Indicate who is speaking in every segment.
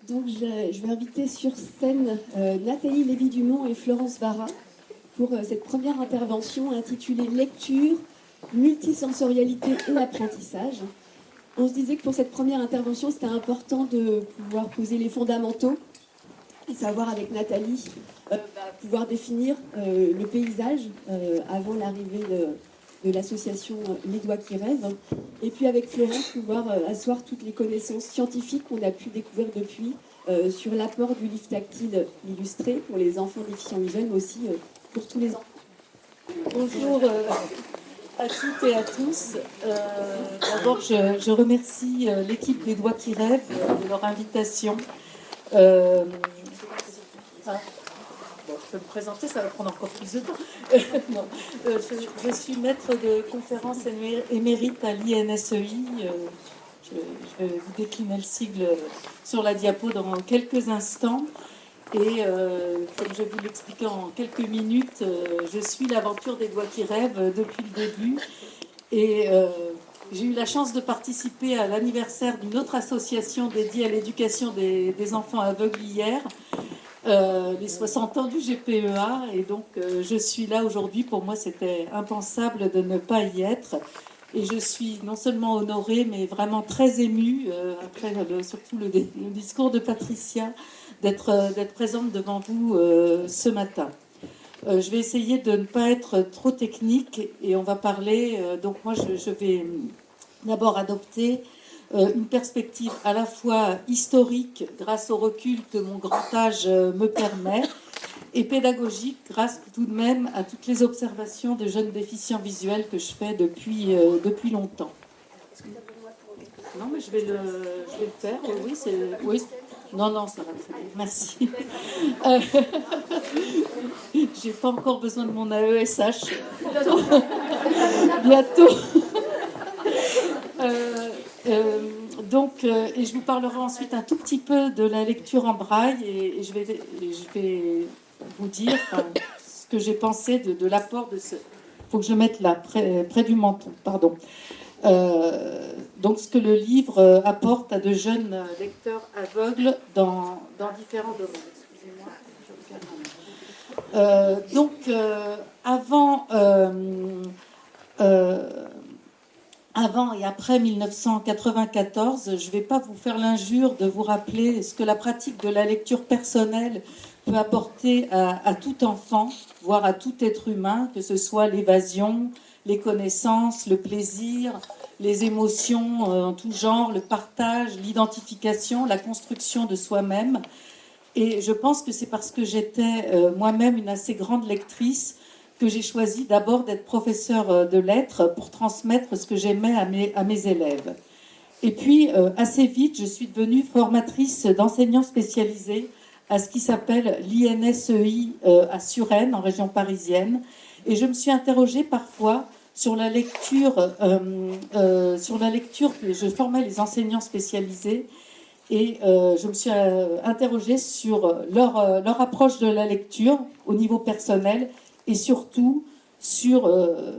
Speaker 1: Donc je vais inviter sur scène Nathalie Lévy-Dumont et Florence Barra pour cette première intervention intitulée Lecture, multisensorialité et apprentissage. On se disait que pour cette première intervention, c'était important de pouvoir poser les fondamentaux et savoir avec Nathalie pouvoir définir le paysage avant l'arrivée de l'association Les Doigts qui rêvent. Et puis avec Florence, pouvoir asseoir toutes les connaissances scientifiques qu'on a pu découvrir depuis sur l'apport du livre tactile illustré pour les enfants déficients visuels, mais aussi pour tous les enfants.
Speaker 2: Bonjour à toutes et à tous. D'abord, je remercie l'équipe des Doigts qui rêvent de leur invitation. Je peux me présenter, ça va prendre encore plus de temps. Non. Je suis maître de conférence émérite à l'INSEI. Je vais vous décliner le sigle sur la diapo dans quelques instants. Et comme je vais vous l'expliquer en quelques minutes, je suis l'aventure des Doigts qui rêvent depuis le début. Et j'ai eu la chance de participer à l'anniversaire d'une autre association dédiée à l'éducation des enfants aveugles hier, les 60 ans du GPEA. Et donc je suis là aujourd'hui. Pour moi, c'était impensable de ne pas y être. Et je suis non seulement honorée, mais vraiment très émue, après surtout le discours de Patricia, d'être présente devant vous ce matin. Je vais essayer de ne pas être trop technique et on va parler. Donc moi, je vais d'abord adopter une perspective à la fois historique, grâce au recul que mon grand âge me permet, et pédagogique, grâce tout de même à toutes les observations de jeunes déficients visuels que je fais depuis longtemps. Non, mais je vais le faire. Oui. Non, ça va très bien. Merci. J'ai pas encore besoin de mon AESH. Bientôt. Et je vous parlerai ensuite un tout petit peu de la lecture en braille et je vais vous dire ce que j'ai pensé de l'apport de ce... Il faut que je mette là, près du menton, pardon. Donc ce que le livre apporte à de jeunes lecteurs aveugles dans différents domaines. Excusez-moi. Avant et après 1994, je ne vais pas vous faire l'injure de vous rappeler ce que la pratique de la lecture personnelle peut apporter à tout enfant, voire à tout être humain, que ce soit l'évasion, les connaissances, le plaisir, les émotions en tout genre, le partage, l'identification, la construction de soi-même. Et je pense que c'est parce que j'étais moi-même une assez grande lectrice que j'ai choisi d'abord d'être professeure de lettres pour transmettre ce que j'aimais à mes élèves. Et puis, assez vite, je suis devenue formatrice d'enseignants spécialisés à ce qui s'appelle l'INSEI à Suresnes, en région parisienne. Et je me suis interrogée parfois sur la lecture. Je formais les enseignants spécialisés et je me suis interrogée sur leur approche de la lecture au niveau personnel et surtout sur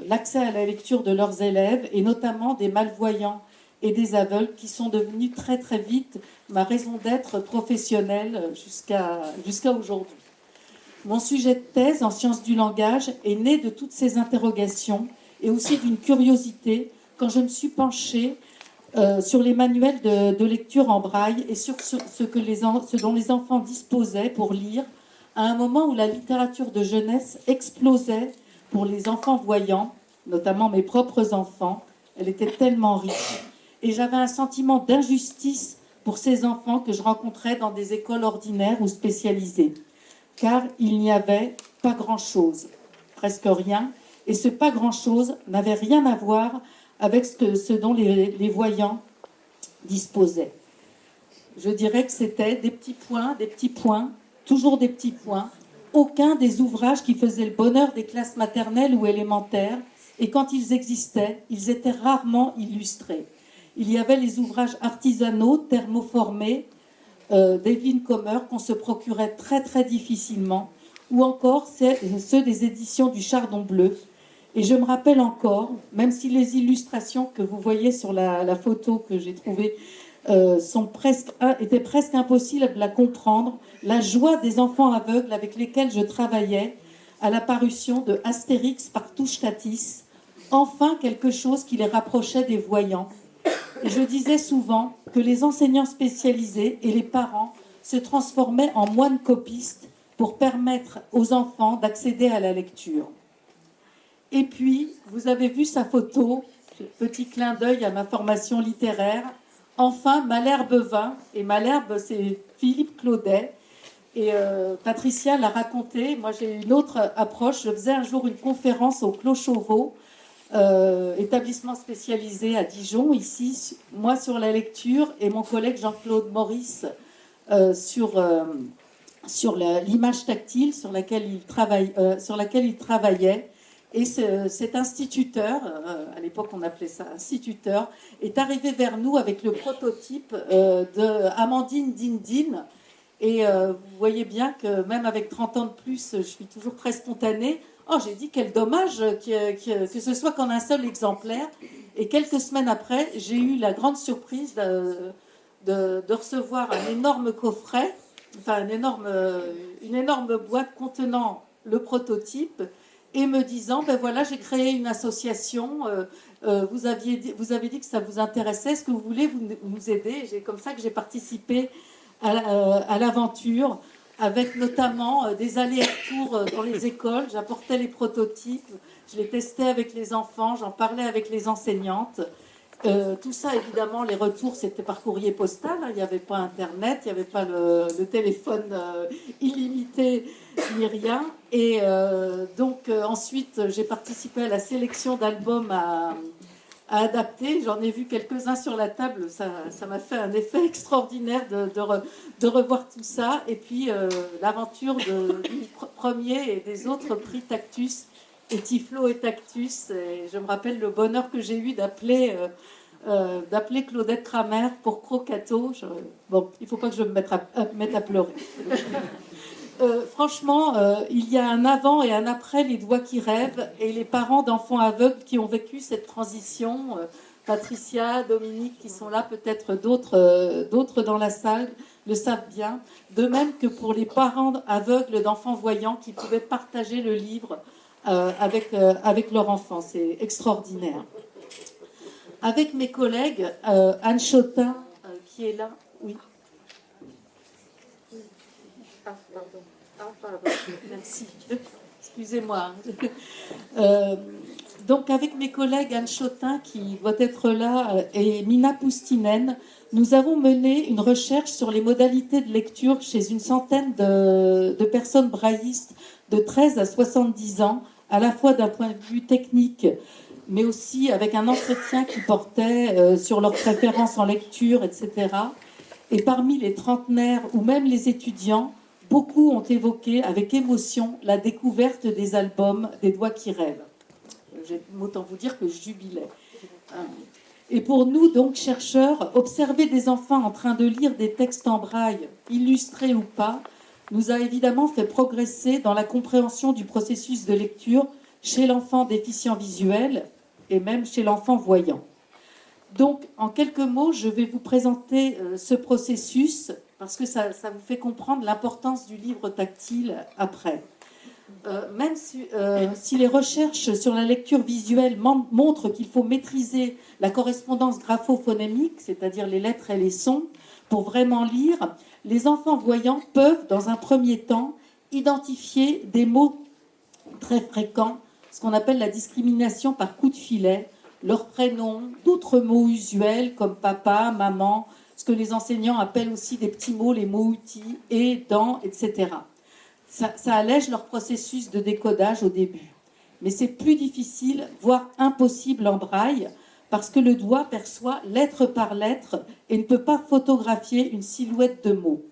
Speaker 2: l'accès à la lecture de leurs élèves et notamment des malvoyants et des aveugles qui sont devenus très très vite ma raison d'être professionnelle jusqu'à aujourd'hui. Mon sujet de thèse en sciences du langage est né de toutes ces interrogations et aussi d'une curiosité quand je me suis penchée sur les manuels de lecture en braille et sur ce dont les enfants disposaient pour lire à un moment où la littérature de jeunesse explosait pour les enfants voyants, notamment mes propres enfants. Elle était tellement riche. Et j'avais un sentiment d'injustice pour ces enfants que je rencontrais dans des écoles ordinaires ou spécialisées. Car il n'y avait pas grand-chose, presque rien. Et ce pas grand-chose n'avait rien à voir avec ce dont les voyants disposaient. Je dirais que c'était des petits points, toujours des petits points, aucun des ouvrages qui faisaient le bonheur des classes maternelles ou élémentaires, et quand ils existaient, ils étaient rarement illustrés. Il y avait les ouvrages artisanaux, thermoformés, d'Evelyn Comer, qu'on se procurait très très difficilement, ou encore ceux des éditions du Chardon Bleu. Et je me rappelle encore, même si les illustrations que vous voyez sur la photo que j'ai trouvée étaient presque impossibles à comprendre. La joie des enfants aveugles avec lesquels je travaillais à la parution de Astérix par Touchetatis, enfin quelque chose qui les rapprochait des voyants. Et je disais souvent que les enseignants spécialisés et les parents se transformaient en moines copistes pour permettre aux enfants d'accéder à la lecture. Et puis, vous avez vu sa photo, petit clin d'œil à ma formation littéraire. Enfin, Malherbe vint, et Malherbe, c'est Philippe Claudet. Et Patricia l'a raconté. Moi, j'ai une autre approche. Je faisais un jour une conférence au Clos Chauveau, établissement spécialisé à Dijon, ici, moi sur la lecture, et mon collègue Jean-Claude Maurice sur l'image tactile sur laquelle il travaillait. Et cet instituteur, à l'époque on appelait ça instituteur, est arrivé vers nous avec le prototype de Amandine Dindine. Et vous voyez bien que même avec 30 ans de plus, je suis toujours très spontanée. Oh, j'ai dit quel dommage que ce soit qu'en un seul exemplaire. Et quelques semaines après, j'ai eu la grande surprise de recevoir un énorme coffret, enfin une énorme boîte contenant le prototype, et me disant, ben voilà, j'ai créé une association, vous avez dit que ça vous intéressait, est-ce que vous voulez nous aider? Et c'est comme ça que j'ai participé à l'aventure, avec notamment des allers-retours dans les écoles. J'apportais les prototypes, je les testais avec les enfants, j'en parlais avec les enseignantes. Tout ça, évidemment, les retours, c'était par courrier postal. Hein. Il n'y avait pas Internet, il n'y avait pas le téléphone illimité, ni rien. Et donc, ensuite, j'ai participé à la sélection d'albums à adapter. J'en ai vu quelques-uns sur la table. Ça m'a fait un effet extraordinaire de revoir tout ça. Et puis, l'aventure du premier et des autres prix Tactus et Tiflo et Tactus. Et je me rappelle le bonheur que j'ai eu d'appeler Claudette Kramer pour Crocato. Bon, il ne faut pas que je me mette à pleurer. Franchement, il y a un avant et un après Les Doigts qui rêvent, et les parents d'enfants aveugles qui ont vécu cette transition, Patricia, Dominique, qui sont là, peut-être d'autres dans la salle, le savent bien. De même que pour les parents aveugles d'enfants voyants qui pouvaient partager le livre avec leur enfant. C'est extraordinaire. Avec mes collègues, Anne Chotin, qui est là, oui. Ah, pardon, merci. Excusez-moi. Donc, avec mes collègues Anne Chotin, qui doit être là, et Mina Poustinen, nous avons mené une recherche sur les modalités de lecture chez une centaine de personnes braillistes de 13 à 70 ans, à la fois d'un point de vue technique, mais aussi avec un entretien qui portait sur leurs préférences en lecture, etc. Et parmi les trentenaires ou même les étudiants, beaucoup ont évoqué avec émotion la découverte des albums des Doigts qui rêvent. J'ai autant vous dire que je jubilais. Et pour nous, donc, chercheurs, observer des enfants en train de lire des textes en braille, illustrés ou pas, nous a évidemment fait progresser dans la compréhension du processus de lecture chez l'enfant déficient visuel et même chez l'enfant voyant. Donc, en quelques mots, je vais vous présenter ce processus parce que ça vous fait comprendre l'importance du livre tactile après. Même si les recherches sur la lecture visuelle montrent qu'il faut maîtriser la correspondance grapho-phonémique, c'est-à-dire les lettres et les sons, pour vraiment lire, les enfants voyants peuvent, dans un premier temps, identifier des mots très fréquents, ce qu'on appelle la discrimination par coup de filet, leurs prénoms, d'autres mots usuels comme papa, maman, ce que les enseignants appellent aussi des petits mots, les mots outils, et, dans, etc. Ça allège leur processus de décodage au début. Mais c'est plus difficile, voire impossible en braille, parce que le doigt perçoit lettre par lettre et ne peut pas photographier une silhouette de mots.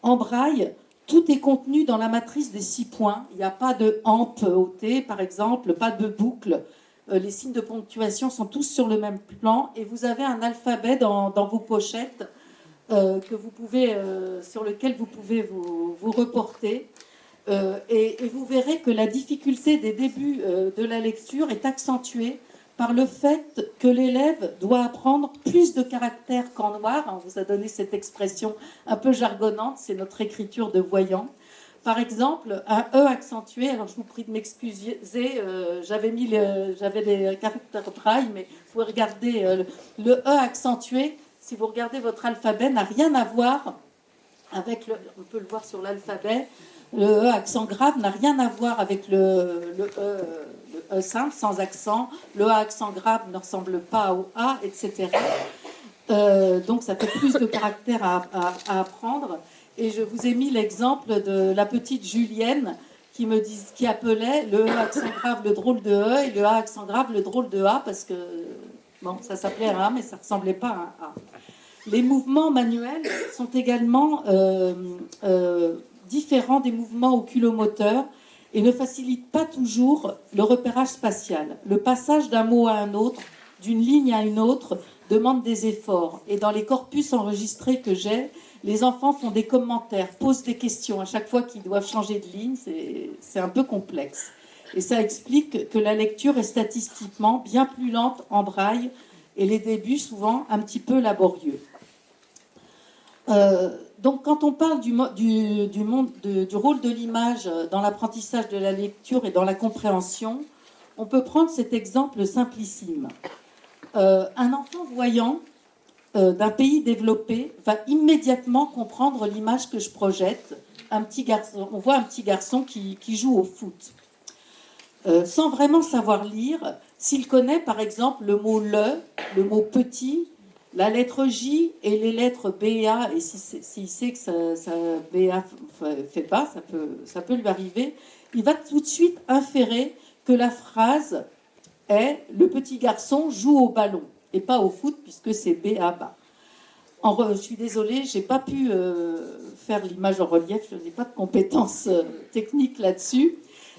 Speaker 2: En braille, tout est contenu dans la matrice des 6 points. Il n'y a pas de hampe au T, par exemple, pas de boucle. Les signes de ponctuation sont tous sur le même plan et vous avez un alphabet dans vos pochettes que vous pouvez, sur lequel vous pouvez vous reporter. Et vous verrez que la difficulté des débuts de la lecture est accentuée par le fait que l'élève doit apprendre plus de caractères qu'en noir. On vous a donné cette expression un peu jargonnante, c'est notre écriture de voyant. Par exemple, un E accentué, alors je vous prie de m'excuser, j'avais des caractères braille, mais vous pouvez regarder le E accentué, si vous regardez votre alphabet, n'a rien à voir avec on peut le voir sur l'alphabet, le E accent grave n'a rien à voir avec le E simple, sans accent, le A accent grave ne ressemble pas au A, etc. Donc ça fait plus de caractères à apprendre. Et je vous ai mis l'exemple de la petite Julienne qui appelait le E accent grave le drôle de E et le A accent grave le drôle de A, parce que bon, ça s'appelait un A, mais ça ne ressemblait pas à un A. Les mouvements manuels sont également différents des mouvements oculomoteurs et ne facilitent pas toujours le repérage spatial. Le passage d'un mot à un autre, d'une ligne à une autre, demande des efforts. Et dans les corpus enregistrés que j'ai, les enfants font des commentaires, posent des questions à chaque fois qu'ils doivent changer de ligne. C'est un peu complexe. Et ça explique que la lecture est statistiquement bien plus lente en braille et les débuts souvent un petit peu laborieux. Donc quand on parle du rôle de l'image dans l'apprentissage de la lecture et dans la compréhension, on peut prendre cet exemple simplissime. Un enfant voyant d'un pays développé va immédiatement comprendre l'image que je projette. On voit un petit garçon qui joue au foot. Sans vraiment savoir lire, s'il connaît par exemple le mot mot petit, la lettre J et les lettres B et A, et s'il sait que ça B et A fait pas, ça peut lui arriver, il va tout de suite inférer que la phrase est « le petit garçon joue au ballon » et pas au foot puisque c'est B à bas. Je suis désolée, je n'ai pas pu faire l'image en relief, je n'ai pas de compétences techniques là-dessus.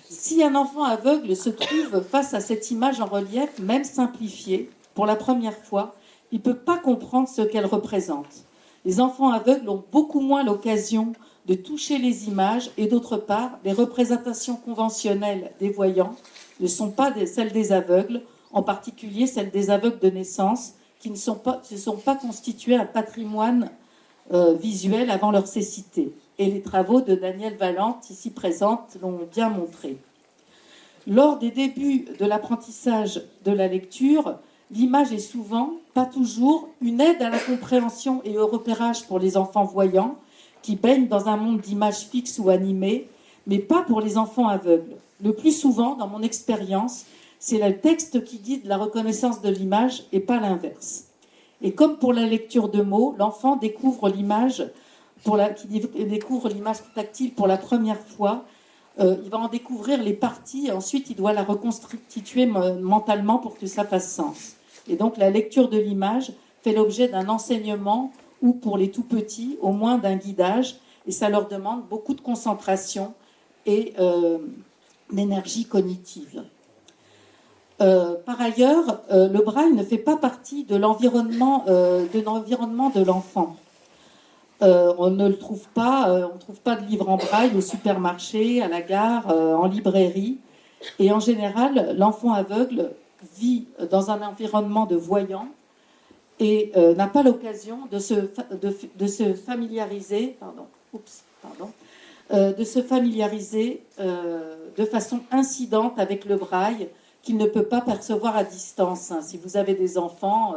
Speaker 2: Si un enfant aveugle se trouve face à cette image en relief, même simplifiée, pour la première fois, il ne peut pas comprendre ce qu'elle représente. Les enfants aveugles ont beaucoup moins l'occasion de toucher les images et d'autre part, les représentations conventionnelles des voyants ne sont pas celles des aveugles, en particulier celles des aveugles de naissance, qui ne se sont pas constituées un patrimoine visuel avant leur cécité. Et les travaux de Danielle Valente, ici présente, l'ont bien montré. Lors des débuts de l'apprentissage de la lecture, l'image est souvent, pas toujours, une aide à la compréhension et au repérage pour les enfants voyants qui baignent dans un monde d'images fixes ou animées, mais pas pour les enfants aveugles. Le plus souvent, dans mon expérience, c'est le texte qui guide la reconnaissance de l'image et pas l'inverse. Et comme pour la lecture de mots, l'enfant découvre l'image tactile pour la première fois. Il va en découvrir les parties et ensuite il doit la reconstituer mentalement pour que ça fasse sens. Et donc la lecture de l'image fait l'objet d'un enseignement ou pour les tout petits, au moins d'un guidage, et ça leur demande beaucoup de concentration et d'énergie cognitive. Par ailleurs, le braille ne fait pas partie de l'environnement de l'enfant. On ne le trouve pas, on ne trouve pas de livre en braille au supermarché, à la gare, en librairie. Et en général, l'enfant aveugle vit dans un environnement de voyants et n'a pas l'occasion de se familiariser, de façon incidente avec le braille qu'il ne peut pas percevoir à distance. Si vous avez des enfants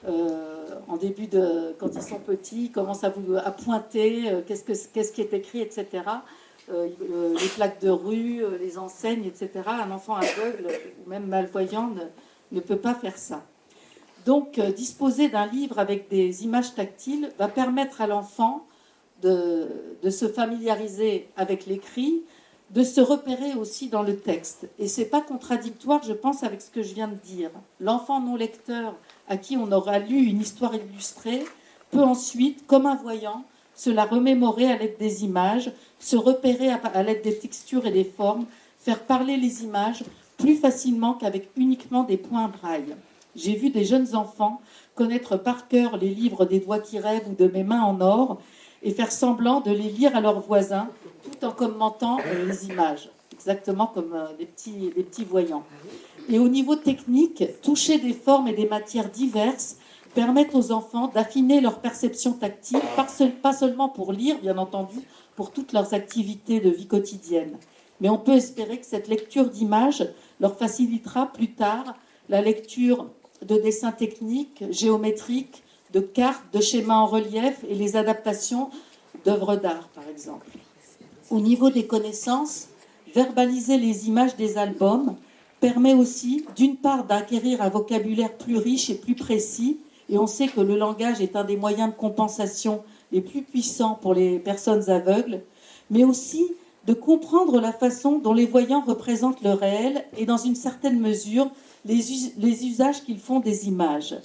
Speaker 2: en quand ils sont petits, ils commencent à pointer qu'est-ce qui est écrit, etc. Les plaques de rue, les enseignes, etc. Un enfant aveugle ou même malvoyant ne peut pas faire ça. Donc, disposer d'un livre avec des images tactiles va permettre à l'enfant de se familiariser avec l'écrit, de se repérer aussi dans le texte. Et ce n'est pas contradictoire, je pense, avec ce que je viens de dire. L'enfant non lecteur à qui on aura lu une histoire illustrée peut ensuite, comme un voyant, se la remémorer à l'aide des images, se repérer à l'aide des textures et des formes, faire parler les images plus facilement qu'avec uniquement des points braille. J'ai vu des jeunes enfants connaître par cœur les livres des doigts qui rêvent ou de Mes mains en or et faire semblant de les lire à leurs voisins tout en commentant les images, exactement comme des petits voyants. Et au niveau technique, toucher des formes et des matières diverses permettent aux enfants d'affiner leur perception tactile, pas seulement pour lire, bien entendu, pour toutes leurs activités de vie quotidienne. Mais on peut espérer que cette lecture d'images leur facilitera plus tard la lecture de dessins techniques, géométriques, de cartes, de schémas en relief et les adaptations d'œuvres d'art, par exemple. Au niveau des connaissances, verbaliser les images des albums permet aussi, d'une part, d'acquérir un vocabulaire plus riche et plus précis, et on sait que le langage est un des moyens de compensation les plus puissants pour les personnes aveugles, mais aussi de comprendre la façon dont les voyants représentent le réel et, dans une certaine mesure, les usages qu'ils font des images.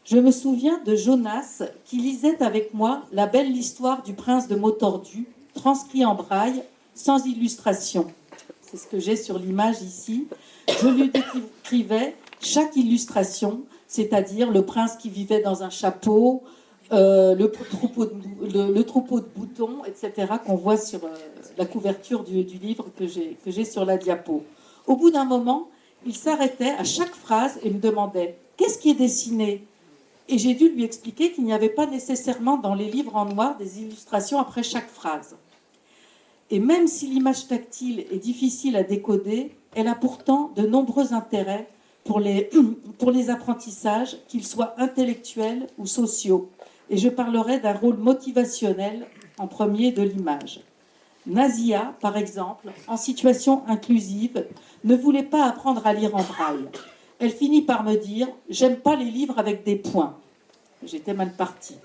Speaker 2: Je me souviens de Jonas qui lisait avec moi La belle histoire du prince de Motordu, transcrit en braille, sans illustration. C'est ce que j'ai sur l'image ici. Je lui décrivais chaque illustration, c'est-à-dire le prince qui vivait dans un chapeau, le troupeau de boutons, etc., qu'on voit sur la couverture du livre que j'ai sur la diapo. Au bout d'un moment, il s'arrêtait à chaque phrase et me demandait « Qu'est-ce qui est dessiné ?» Et j'ai dû lui expliquer qu'il n'y avait pas nécessairement dans les livres en noir des illustrations après chaque phrase. Et même si l'image tactile est difficile à décoder, elle a pourtant de nombreux intérêts pour les apprentissages, qu'ils soient intellectuels ou sociaux. Et je parlerai d'un rôle motivationnel en premier de l'image. Nazia, par exemple, en situation inclusive, ne voulait pas apprendre à lire en braille. Elle finit par me dire « J'aime pas les livres avec des points ». J'étais mal partie.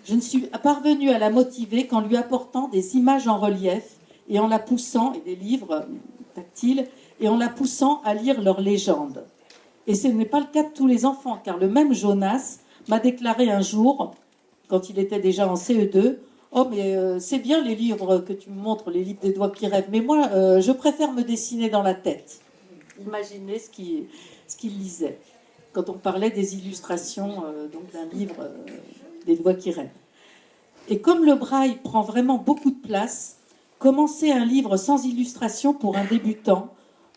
Speaker 2: Je ne suis parvenue à la motiver qu'en lui apportant des images en relief et en la poussant, et des livres tactiles, et en la poussant à lire leurs légendes. Et ce n'est pas le cas de tous les enfants, car le même Jonas m'a déclaré un jour, quand il était déjà en CE2, « Oh, mais c'est bien les livres que tu me montres, les livres des doigts qui rêvent, mais moi, je préfère me dessiner dans la tête. » Imaginez ce qu'il lisait quand on parlait des illustrations donc d'un livre des doigts qui rêvent. Et comme le braille prend vraiment beaucoup de place, commencer un livre sans illustration pour un débutant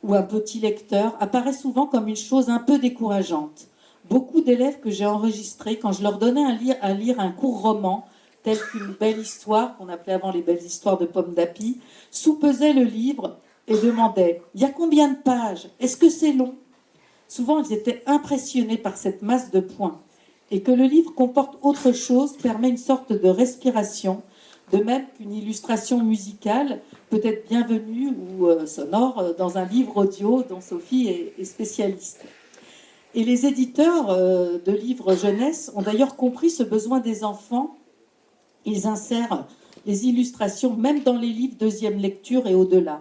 Speaker 2: ou un petit lecteur apparaît souvent comme une chose un peu décourageante. Beaucoup d'élèves que j'ai enregistrés, quand je leur donnais à lire un court roman, tel qu'une belle histoire, qu'on appelait avant les belles histoires de Pomme d'Api, soupesaient le livre et demandaient « Il y a combien de pages? Est-ce que c'est long ?» Souvent, ils étaient impressionnés par cette masse de points. Et que le livre comporte autre chose permet une sorte de respiration, de même qu'une illustration musicale peut être bienvenue ou sonore dans un livre audio dont Sophie est spécialiste. Et les éditeurs de livres jeunesse ont d'ailleurs compris ce besoin des enfants. Ils insèrent les illustrations même dans les livres deuxième lecture et au-delà.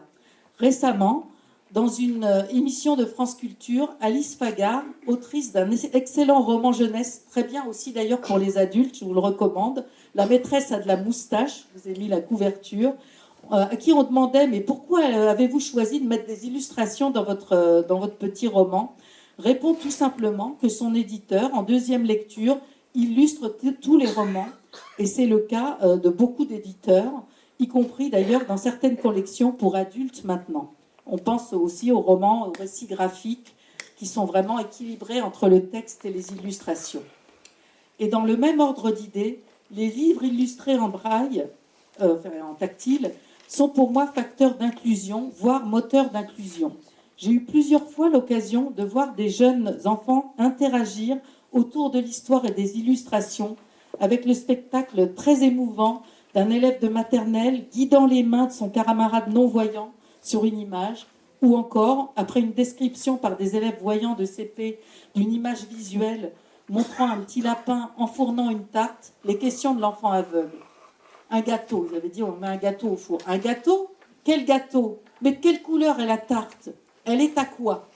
Speaker 2: Récemment, dans une émission de France Culture, Alice Fagard, autrice d'un excellent roman jeunesse, très bien aussi d'ailleurs pour les adultes, je vous le recommande, La maîtresse a de la moustache, je vous ai mis la couverture, à qui on demandait « Mais pourquoi avez-vous choisi de mettre des illustrations dans votre petit roman ?» Répond tout simplement que son éditeur, en deuxième lecture, illustre tous les romans, et c'est le cas de beaucoup d'éditeurs, y compris d'ailleurs dans certaines collections pour adultes maintenant. On pense aussi aux romans, aux récits graphiques qui sont vraiment équilibrés entre le texte et les illustrations. Et dans le même ordre d'idées, les livres illustrés en braille, en tactile, sont pour moi facteurs d'inclusion, voire moteurs d'inclusion. J'ai eu plusieurs fois l'occasion de voir des jeunes enfants interagir autour de l'histoire et des illustrations avec le spectacle très émouvant d'un élève de maternelle guidant les mains de son camarade non-voyant sur une image, ou encore, après une description par des élèves voyants de CP d'une image visuelle montrant un petit lapin enfournant une tarte, les questions de l'enfant aveugle. Un gâteau, ils avaient dit on met un gâteau au four. Un gâteau? Quel gâteau? Mais de quelle couleur est la tarte? Elle est à quoi?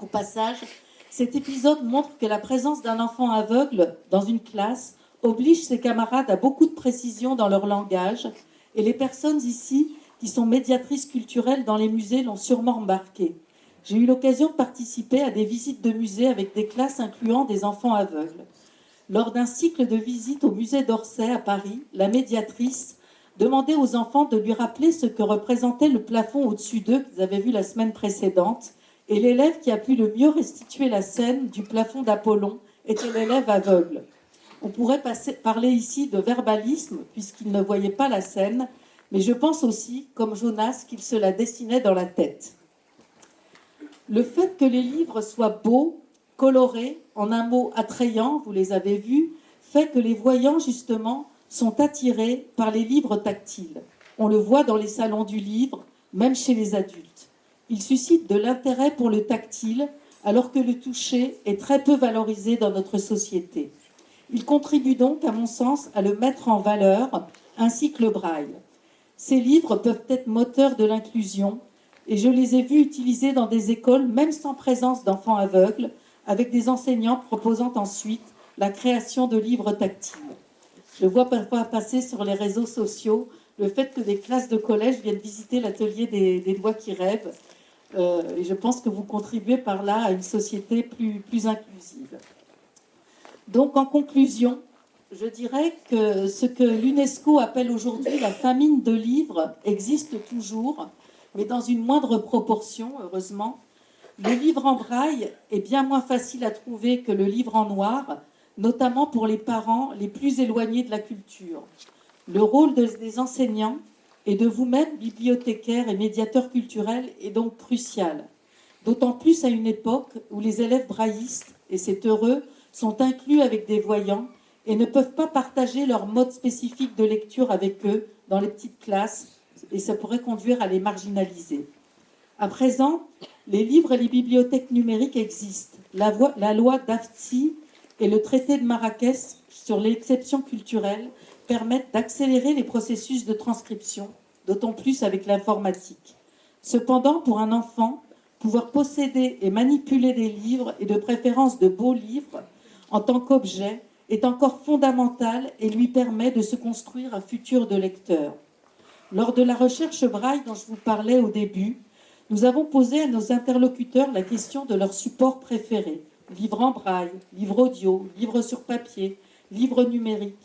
Speaker 2: Au passage, cet épisode montre que la présence d'un enfant aveugle dans une classe oblige ses camarades à beaucoup de précision dans leur langage, et les personnes ici qui sont médiatrices culturelles dans les musées l'ont sûrement remarqué. J'ai eu l'occasion de participer à des visites de musées avec des classes incluant des enfants aveugles. Lors d'un cycle de visites au musée d'Orsay à Paris, la médiatrice demandait aux enfants de lui rappeler ce que représentait le plafond au-dessus d'eux qu'ils avaient vu la semaine précédente Et l'élève qui a pu le mieux restituer la scène du plafond d'Apollon était l'élève aveugle. On pourrait parler ici de verbalisme, puisqu'il ne voyait pas la scène, mais je pense aussi, comme Jonas, qu'il se la dessinait dans la tête. Le fait que les livres soient beaux, colorés, en un mot attrayants, vous les avez vus, fait que les voyants, justement, sont attirés par les livres tactiles. On le voit dans les salons du livre, même chez les adultes. Ils suscitent de l'intérêt pour le tactile, alors que le toucher est très peu valorisé dans notre société. Ils contribuent donc, à mon sens, à le mettre en valeur, ainsi que le braille. Ces livres peuvent être moteurs de l'inclusion, et je les ai vus utilisés dans des écoles, même sans présence d'enfants aveugles, avec des enseignants proposant ensuite la création de livres tactiles. Je vois parfois passer sur les réseaux sociaux le fait que des classes de collège viennent visiter l'atelier des doigts qui rêvent. Et je pense que vous contribuez par là à une société plus inclusive. Donc, en conclusion, je dirais que ce que l'UNESCO appelle aujourd'hui la famine de livres existe toujours, mais dans une moindre proportion, heureusement. Le livre en braille est bien moins facile à trouver que le livre en noir, notamment pour les parents les plus éloignés de la culture. Le rôle des enseignants et de vous-même, bibliothécaires et médiateurs culturels, est donc crucial. D'autant plus à une époque où les élèves braillistes, et c'est heureux, sont inclus avec des voyants et ne peuvent pas partager leur mode spécifique de lecture avec eux dans les petites classes, et ça pourrait conduire à les marginaliser. À présent, les livres et les bibliothèques numériques existent. La loi Dafti et le traité de Marrakech sur l'exception culturelle permettent d'accélérer les processus de transcription, d'autant plus avec l'informatique. Cependant, pour un enfant, pouvoir posséder et manipuler des livres, et de préférence de beaux livres, en tant qu'objet, est encore fondamental et lui permet de se construire un futur de lecteur. Lors de la recherche braille dont je vous parlais au début, nous avons posé à nos interlocuteurs la question de leur support préféré. Livre en braille, livre audio, livre sur papier, livre numérique.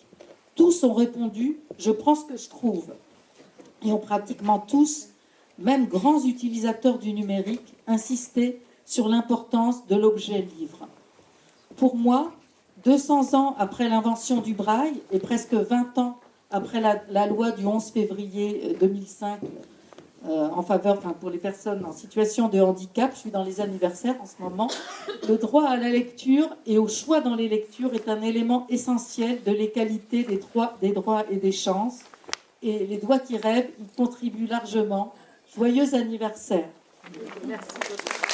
Speaker 2: Tous ont répondu « je prends ce que je trouve ». Et ont pratiquement tous, même grands utilisateurs du numérique, insisté sur l'importance de l'objet livre. Pour moi, 200 ans après l'invention du braille et presque 20 ans après la loi du 11 février 2005 en faveur, pour les personnes en situation de handicap, je suis dans les anniversaires en ce moment, le droit à la lecture et au choix dans les lectures est un élément essentiel de l'égalité des droits et des chances. Et les doigts qui rêvent y contribuent largement. Joyeux anniversaire. Merci beaucoup.